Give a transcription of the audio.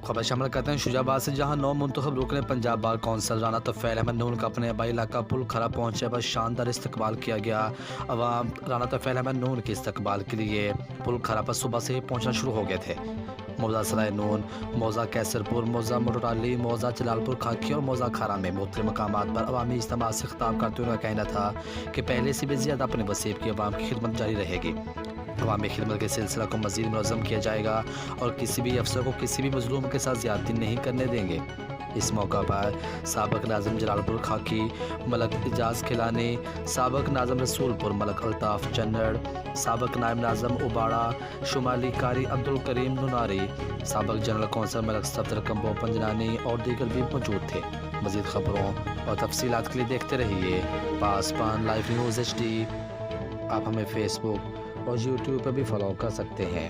खबर शामिल करते हैं शुजाबाद से, जहां 9 मुंतखब रुकन पंजाब बार कौंसल राना तोफैल अहमद नून का अपने आबाई इलाका पुल खरा पहुंचे पर शानदार इस्तकबाल किया गया। अवाम राना तोफैल अहमद नून के इस्तकबाल के लिए पुल खरा पर सुबह से ही पहुंचना शुरू हो गए थे। मौजा सराय नून, मौजा कैसरपुर, मौजा मोटराली, मौजा जलालपुर खाकी और मौजा खारा में मुख्तलिफ मकामात पर अवामी इज्तिमा से खिताब करते हुए कहना था कि पहले से भी ज़्यादा अपने वसीब की अवाम की खिदमत जारी रहेगी। अवामी खिदमत के सिलसिला को मज़ीद मुनज़्ज़म किया जाएगा और किसी भी अफसर को किसी भी मजलूम के साथ ज़्यादती नहीं करने देंगे। इस मौका पर साबिक़ नाज़िम जलालपुर खाकी मलक एजाज खिलानी, साबिक़ नाज़िम रसूलपुर मलक अल्ताफ़ चन्नड़, साबिक़ नायब नाज़िम उबाड़ा शुमाली कारी अब्दुल करीम नुनारी, साबिक़ जनरल कौंसल मलक सफदर कम्बो पंजनानी और दीगर भी मौजूद थे। मज़ीद ख़बरों और तफसीलात के लिए देखते रहिए पासपान लाइव न्यूज़ HD। आप हमें फेसबुक और यूट्यूब पर भी फॉलो कर सकते हैं।